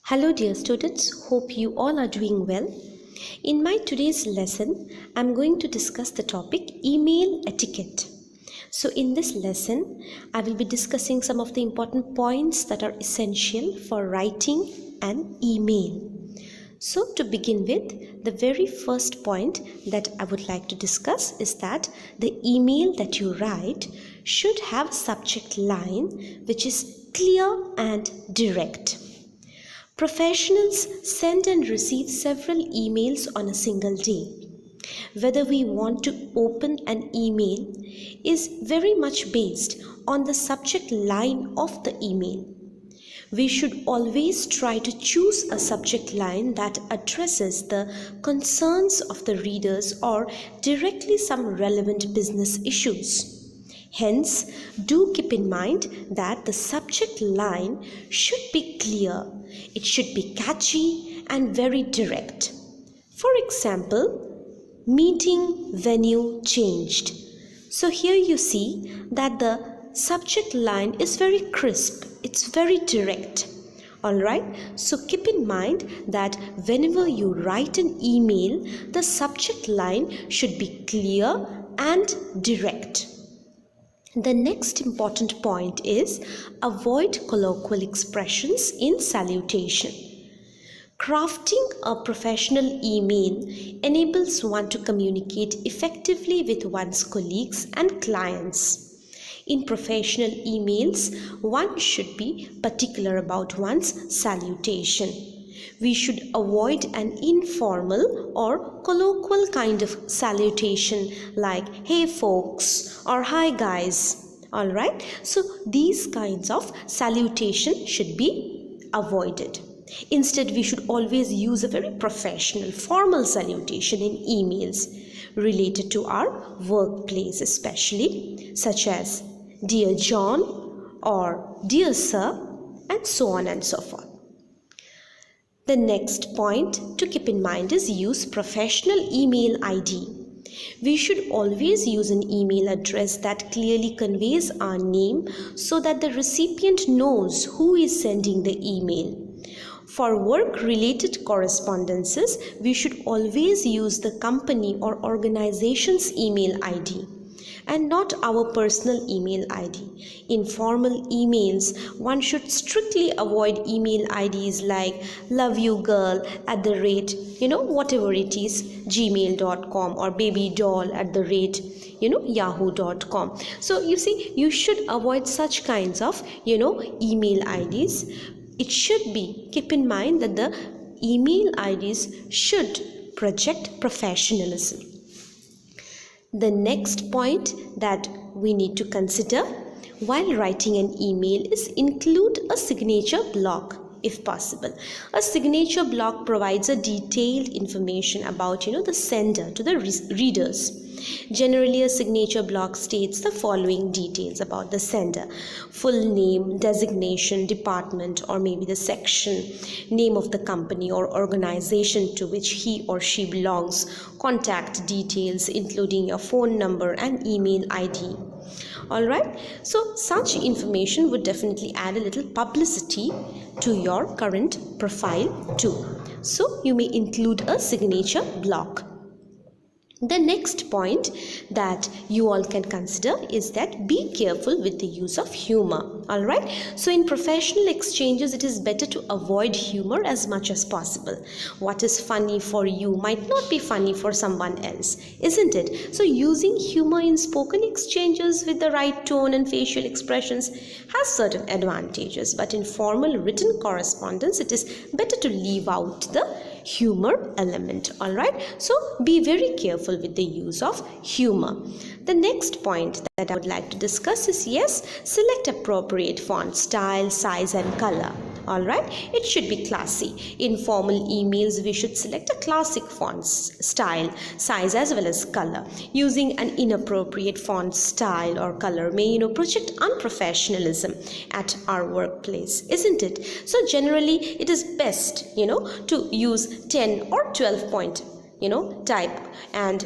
Hello dear students, hope you all are doing well. In my today's lesson, I'm going to discuss the topic email etiquette. So in this lesson, I will be discussing some of the important points that are essential for writing an email. So to begin with, the very first point that I would like to discuss is that the email that you write should have a subject line which is clear and direct. Professionals send and receive several emails on a single day. Whether we want to open an email is very much based on the subject line of the email. We should always try to choose a subject line that addresses the concerns of the readers or directly some relevant business issues. Hence, do keep in mind that the subject line should be clear, it should be catchy and very direct. For example, meeting venue changed. So here you see that the subject line is very crisp, it's very direct. Alright, so keep in mind that whenever you write an email, the subject line should be clear and direct. The next important point is avoid colloquial expressions in salutation. Crafting a professional email enables one to communicate effectively with one's colleagues and clients. In professional emails, one should be particular about one's salutation. We should avoid an informal or colloquial kind of salutation like "Hey folks" or "Hi guys." Alright, so these kinds of salutation should be avoided. Instead, we should always use a very professional, formal salutation in emails related to our workplace especially, such as "Dear John" or "Dear Sir," and so on and so forth. The next point to keep in mind is use professional email ID. We should always use an email address that clearly conveys our name so that the recipient knows who is sending the email. For work-related correspondences, we should always use the company or organization's email ID and not our personal email ID. In formal emails, one should strictly avoid email IDs like "love you girl" at the rate, whatever it is, gmail.com or babydoll at the rate, yahoo.com. So you see, you should avoid such kinds of, email IDs. It should be, keep in mind that the email IDs should project professionalism. The next point that we need to consider while writing an email is include a signature block if possible. A signature block provides a detailed information about the sender to the readers. Generally, a signature block states the following details about the sender: full name, designation, department or maybe the section, name of the company or organization to which he or she belongs, contact details including your phone number and email ID. Alright, so such information would definitely add a little publicity to your current profile too. So you may include a signature block. The next point that you all can consider is that be careful with the use of humor. Alright, so in professional exchanges, it is better to avoid humor as much as possible. What is funny for you might not be funny for someone else, isn't it? So using humor in spoken exchanges with the right tone and facial expressions has certain advantages, but in formal written correspondence, it is better to leave out the humor element. Alright, so be very careful with the use of humor. The next point that I would like to discuss is, yes, select appropriate font style, size and color. Alright, it should be classy. In formal emails, we should select a classic font style, size as well as color. Using an inappropriate font style or color may project unprofessionalism at our workplace, isn't it? So generally it is best to use 10 or 12 point type and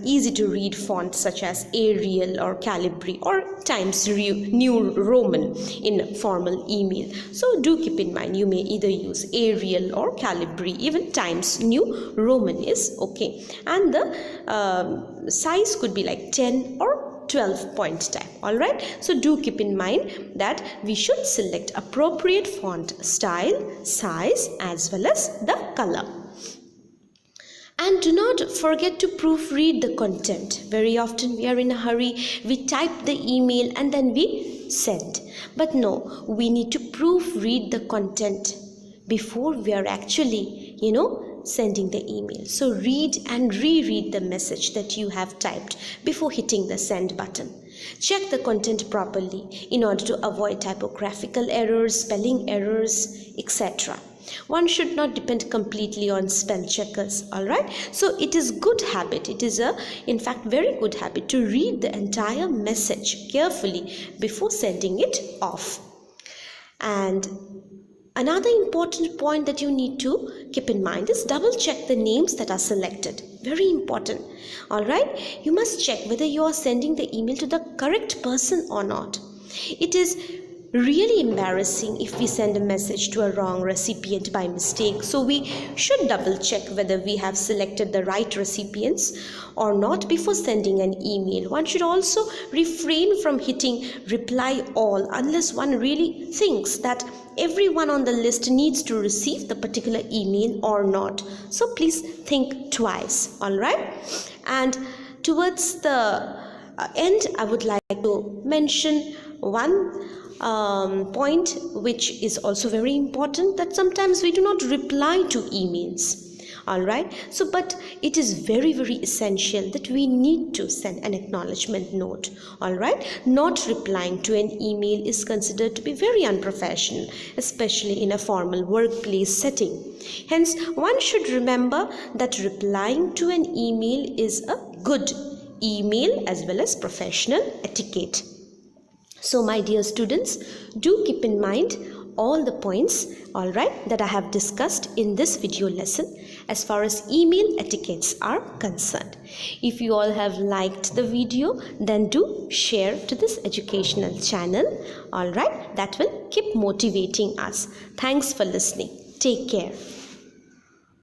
easy to read fonts such as Arial or Calibri or Times New Roman in formal email. So do keep in mind, you may either use Arial or Calibri, even Times New Roman is okay, and the size could be like 10 or 12 point type. All right, so do keep in mind that we should select appropriate font style, size, as well as the color. And do not forget to proofread the content. Very often we are in a hurry, we type the email and then we send. But no, we need to proofread the content before we are actually, sending the email. So read and reread the message that you have typed before hitting the send button. Check the content properly in order to avoid typographical errors, spelling errors, etc. One should not depend completely on spell checkers. All right, so it is good habit, it is in fact very good habit to read the entire message carefully before sending it off. And another important point that you need to keep in mind is double check the names that are selected. Very important. All right, you must check whether you are sending the email to the correct person or not. It is really embarrassing if we send a message to a wrong recipient by mistake. So we should double check whether we have selected the right recipients or not before sending an email. One should also refrain from hitting reply all unless one really thinks that everyone on the list needs to receive the particular email or not. So please think twice. All right, and towards the end, I would like to mention one point which is also very important, that sometimes we do not reply to emails. All right, so but it is very essential that we need to send an acknowledgement note. All right, not replying to an email is considered to be very unprofessional, especially in a formal workplace setting. Hence, one should remember that replying to an email is a good email as well as professional etiquette. So my dear students, do keep in mind all the points, all right, that I have discussed in this video lesson as far as email etiquettes are concerned. If you all have liked the video, then do share to this educational channel. All right, that will keep motivating us. Thanks for listening. Take care.